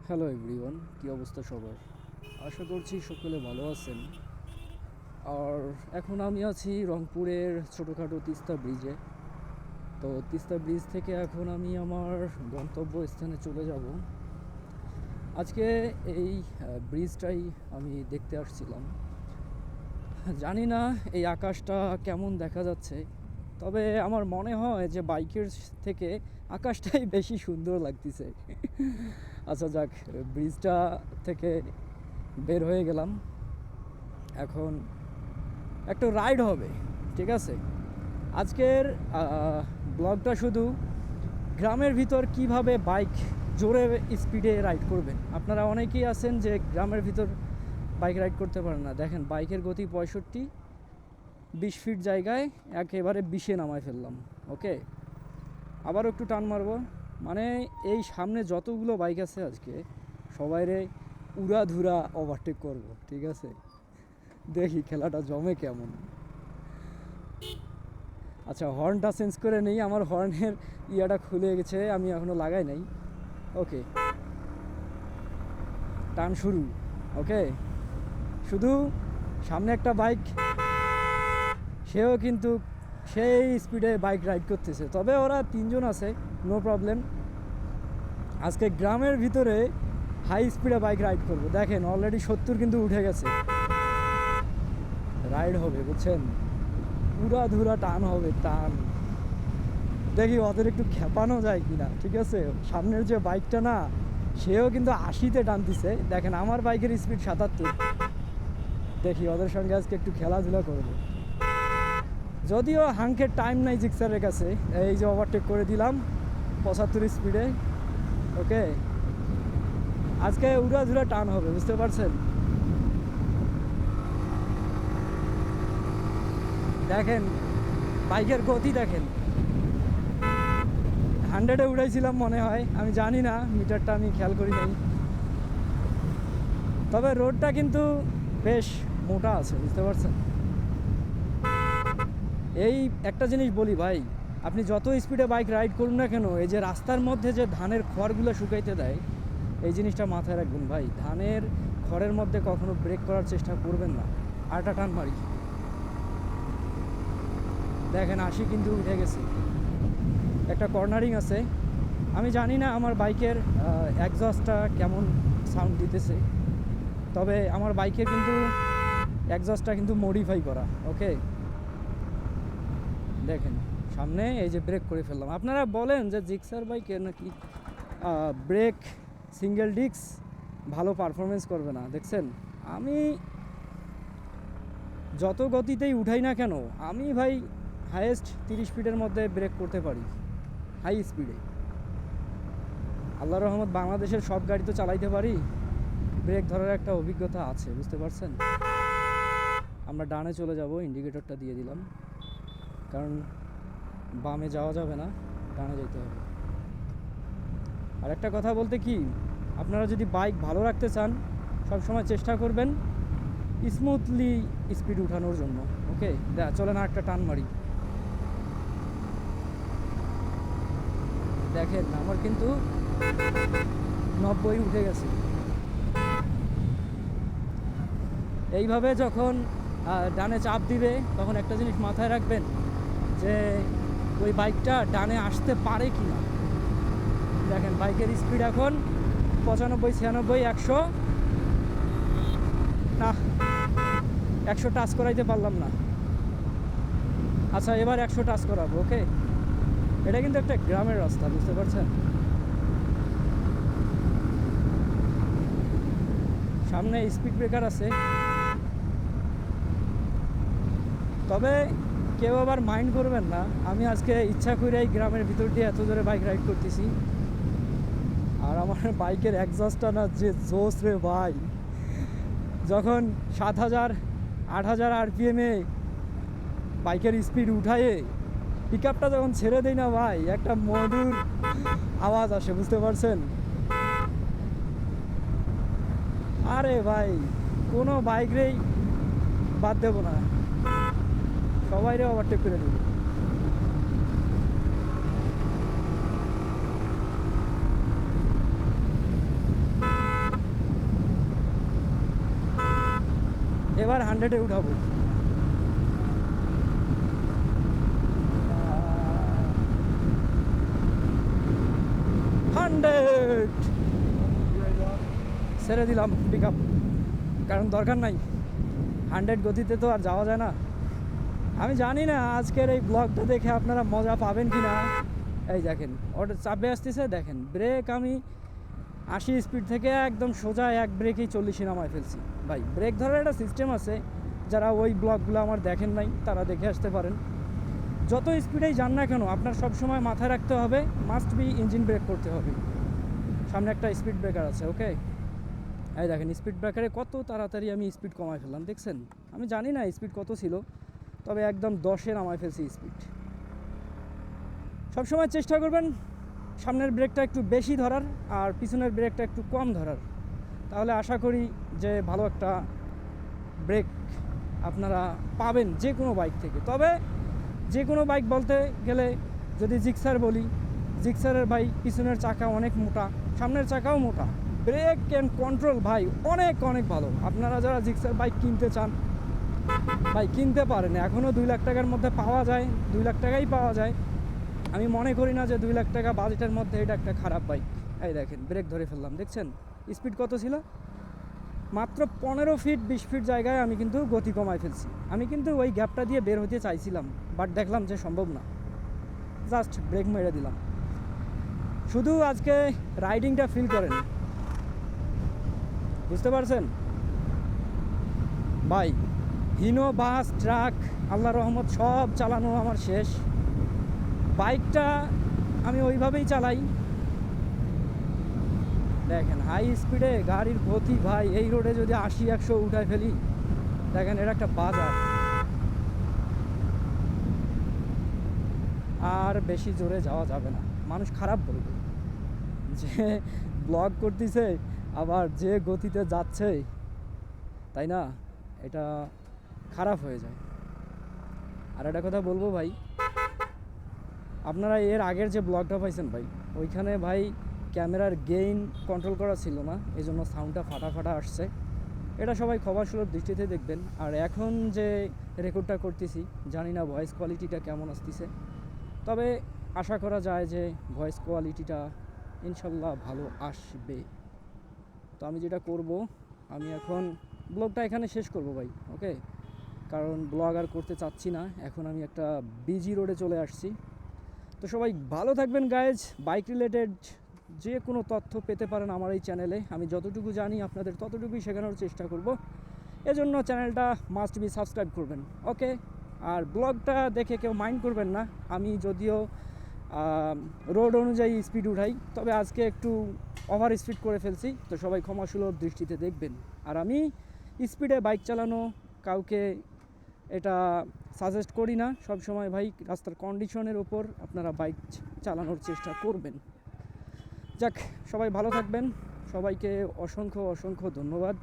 Hello everyone, কী অবস্থা সবার? আশা করছি সকলে ভালো আছেন। আর এখন আমি আছি রংপুরের ছোটোখাটো তিস্তা ব্রিজে। তো তিস্তা ব্রিজ থেকে এখন আমি আমার গন্তব্যস্থানে চলে যাব। আজকে এই ব্রিজটাই আমি দেখতে আসছিলাম। জানি না এই আকাশটা কেমন দেখা যাচ্ছে, তবে আমার মনে হয় যে বাইকের থেকে আকাশটাই বেশি সুন্দর লাগতেছে। আচ্ছা যাক, ব্রিজটা থেকে বের হয়ে গেলাম। এখন একটু রাইড হবে, ঠিক আছে? আজকের ব্লগটা শুধু গ্রামের ভিতর কিভাবে বাইক জোরে স্পিডে রাইড করবেন। আপনারা অনেকেই আছেন যে গ্রামের ভিতর বাইক রাইড করতে পারেন না। দেখেন, বাইকের গতি 65, 20 ফিট জায়গায় একেবারে 20-এ নামায় ফেললাম। ওকে, আবারও একটু টান মারবো। মানে এই সামনে যতগুলো বাইক আছে আজকে সবাইরে উড়াধুরা ওভারটেক করব, ঠিক আছে? দেখি খেলাটা জমে কেমন। আচ্ছা, হর্নটা চেঞ্জ করে নেই, আমার হর্নের ইয়াটা খুলে গেছে, আমি এখনও লাগাই নাই। ওকে, টান শুরু। ওকে, শুধু সামনে একটা বাইক, সেও কিন্তু সেই স্পিডে বাইক রাইড করতেছে, তবে ওরা 3জন আছে, নো প্রবলেম। আজকে গ্রামের ভিতরে হাই স্পিডে বাইক রাইড করব। দেখেন অলরেডি 70 কিন্তু উঠে গেছে। রাইড হবে, বুঝছেন? পুরা ধুরা টান হবে, টান। দেখি ওদের একটু খেপানো যায় কিনা, ঠিক আছে? সামনের যে বাইকটা না, সেও কিন্তু 80-তে টানতেছে। দেখেন আমার বাইকের স্পিড 77। দেখি ওদের সঙ্গে আজকে একটু খেলাধুলা করবো। যদিও হাঙ্কের টাইম নাই জিক্সারের কাছে। এই যে ওভারটেক করে দিলাম 75 স্পিডে। ওকে, আজকে উড়াধুরা টান হবে, বুঝতে পারছেন? দেখেন বাইকের গতি দেখেন। 100-এ উড়াইছিলাম মনে হয়, আমি জানি না, মিটারটা আমি খেয়াল করি নাই। তবে রোডটা কিন্তু বেশ মোটা আছে, বুঝতে পারছেন? এই একটা জিনিস বলি ভাই, আপনি যত স্পিডে বাইক রাইড করুন না কেন, এই যে রাস্তার মধ্যে যে ধানের খড়গুলো শুকাইতে দেয়, এই জিনিসটা মাথায় রাখবেন ভাই। ধানের খড়ের মধ্যে কখনো ব্রেক করার চেষ্টা করবেন না। আরটা টান মারি। দেখেন 80 কিন্তু উঠে গেছে। একটা কর্নারিং আছে, আমি জানি না আমার বাইকের এক্সস্টটা কেমন সাউন্ড দিতেছে, তবে আমার বাইকের কিন্তু এক্সস্টটা কিন্তু মডিফাই করা। ওকে, দেখেন সামনে এই যে ব্রেক করে ফেললাম। আপনারা বলেন যে জিক্সার বাইকের নাকি ব্রেক সিঙ্গেল ডিস্ক ভালো পারফরমেন্স করবে না। দেখছেন, আমি যত গতিতেই উঠাই না কেন, আমি ভাই হাইয়েস্ট 30 ফিটের মধ্যে ব্রেক করতে পারি, হাই স্পিডে। আল্লাহর রহমত, বাংলাদেশের সব গাড়ি তো চালাইতে পারি, ব্রেক ধরার একটা অভিজ্ঞতা আছে, বুঝতে পারছেন? আমরা ডানে চলে যাব, ইন্ডিকেটরটা দিয়ে দিলাম, কারণ বামে যাওয়া যাবে না, ডানে যেতে হবে। আর একটা কথা বলতে কি, আপনারা যদি বাইক ভালো রাখতে চান, সবসময় চেষ্টা করবেন স্মুথলি স্পিড উঠানোর জন্য। ওকে, চলে না একটা টান মারি। দেখেন আমার কিন্তু 90 উঠে গেছে। এইভাবে যখন ডানে চাপ দিবে, তখন একটা জিনিস মাথায় রাখবেন যে ওই বাইকটা ডানে আসতে পারে কি না। দেখেন বাইকের স্পিড এখন 95, 96, 100 না, 100 টাচ করাইতে পারলাম না। আচ্ছা, এবার 100 টাচ করাবো। ওকে, এটা কিন্তু একটা গ্রামের রাস্তা, বুঝতে পারছেন? সামনে স্পিড ব্রেকার আছে, তবে কেউ আবার মাইন্ড করবেন না, আমি আজকে ইচ্ছা করে এই গ্রামের ভিতর দিয়ে এত জোরে বাইক রাইড করতেছি। আর আমার বাইকের এক্সস্টটা না যে জোস রে ভাই, যখন 7000, 8000 আরপিএমে বাইকের স্পিড উঠায়ে পিক আপটা যখন ছেড়ে দেয় না ভাই, একটা মধুর আওয়াজ আসে, বুঝতে পারছেন? আরে ভাই, কোনো বাইকরেই বাদ দেবো না, সবাইরে ওভারটেক করে দেবো। এবার 100-এ উঠাবো। ছেড়ে দিলাম পিক আপ, কারণ দরকার নাই, 100 গতিতে তো আর যাওয়া যায় না। আমি জানি না আজকের এই ব্লগটা দেখে আপনারা মজা পাবেন কি না। এই দেখেন ওটা চাপে আসতেছে, দেখেন ব্রেক আমি 80 স্পিড থেকে একদম সোজা এক ব্রেকেই 40-এ নামায় ফেলছি। ভাই ব্রেক ধরার একটা সিস্টেম আছে, যারা ওই ব্লগগুলো আমার দেখেন নাই তারা দেখে আসতে পারেন। যত স্পিডেই যান না কেন আপনার সবসময় মাথায় রাখতে হবে মাস্ট বি ইঞ্জিন ব্রেক করতে হবে। সামনে একটা স্পিড ব্রেকার আছে, ওকে। এই দেখেন স্পিড ব্রেকারে কত তাড়াতাড়ি আমি স্পিড কমায় ফেললাম, দেখছেন? আমি জানি না স্পিড কত ছিল, তবে একদম 10-এ নামায় ফেলছি স্পিড। সবসময় চেষ্টা করবেন সামনের ব্রেকটা একটু বেশি ধরার আর পিছনের ব্রেকটা একটু কম ধরার, তাহলে আশা করি যে ভালো একটা ব্রেক আপনারা পাবেন যে কোনো বাইক থেকে। তবে যে কোনো বাইক বলতে গেলে যদি জিক্সার বলি, জিক্সারের বাইক পিছনের চাকা অনেক মোটা, সামনের চাকাও মোটা, ব্রেক অ্যান্ড কন্ট্রোল ভাই অনেক অনেক ভালো। আপনারা যারা জিক্সার বাইক কিনতে চান ভাই কিনতে পারেন, এখনও 2 লাখ টাকার মধ্যে পাওয়া যায়, 2 লাখ টাকাই পাওয়া যায়। আমি মনে করি না যে 2 লাখ টাকা বাজেটের মধ্যে এটা একটা খারাপ বাইক। এই দেখেন ব্রেক ধরে ফেললাম, দেখছেন স্পিড কত ছিল? মাত্র 15 ফিট 20 ফিট জায়গায় আমি কিন্তু গতি কমায় ফেলছি। আমি কিন্তু ওই গ্যাপটা দিয়ে বের হতে চাইছিলাম, বাট দেখলাম যে সম্ভব না, জাস্ট ব্রেক মেরে দিলাম। শুধু আজকে রাইডিংটা ফিল করেন, বুঝতে পারছেন ভাই? হিনো, বাস, ট্রাক আল্লাহ রহমত সব চালানো আমার শেষ। বাইকটা আমি ওইভাবেই চালাই। দেখেন হাই স্পিডে গাড়ির গতি ভাই, এই রোডে যদি 80-100 উঠায় ফেলি, দেখেন এটা একটা বাজার। আর বেশি জোরে যাওয়া যাবে না, মানুষ খারাপ বলবে যে ব্লগ করতেছে আবার যে গতিতে যাচ্ছে, তাই না? এটা খারাপ হয়ে যায়। আর একটা কথা বলবো ভাই, আপনারা এর আগের যে ব্লগটা পাইছেন ভাই, ওইখানে ভাই ক্যামেরার গেইন কন্ট্রোল করা ছিল না, এই জন্য সাউন্ডটা ফাটা ফাটা আসছে। এটা সবাই ক্ষমাসুলভ দৃষ্টিতে দেখবেন। আর এখন যে রেকর্ডটা করতেছি জানি না ভয়েস কোয়ালিটিটা কেমন আসতেছে, তবে আশা করা যায় যে ভয়েস কোয়ালিটিটা ইনশাল্লাহ ভালো আসবে। তো আমি যেটা করব, আমি এখন ব্লগটা এখানে শেষ করব ভাই, ওকে? কারণ ব্লগ আর করতে চাচ্ছি না, এখন আমি একটা বিজি রোডে চলে আসছি। তো সবাই ভালো থাকবেন গাইজ। বাইক রিলেটেড যে কোনো তথ্য পেতে পারেন আমার এই চ্যানেলে, আমি যতটুকু জানি আপনাদের ততটুকুই শেখানোর চেষ্টা করব। এজন্য চ্যানেলটা মাস্ট বি সাবস্ক্রাইব করবেন, ওকে? আর ব্লগটা দেখে কেউ মাইন্ড করবেন না, আমি যদিও রোড অনুযায়ী স্পিড উঠাই, তবে আজকে একটু ওভার স্পিড করে ফেলছি, তো সবাই ক্ষমাসুলভ দৃষ্টিতে দেখবেন। আর আমি স্পিডে বাইক চালানো কাউকে এটা সাজেস্ট করি না। সব সময় ভাই রাস্তার কন্ডিশনের ওপর আপনারা বাইক চালানোর চেষ্টা করবেন। যাক, সবাই ভালো থাকবেন, সবাইকে অসংখ্য অসংখ্য ধন্যবাদ।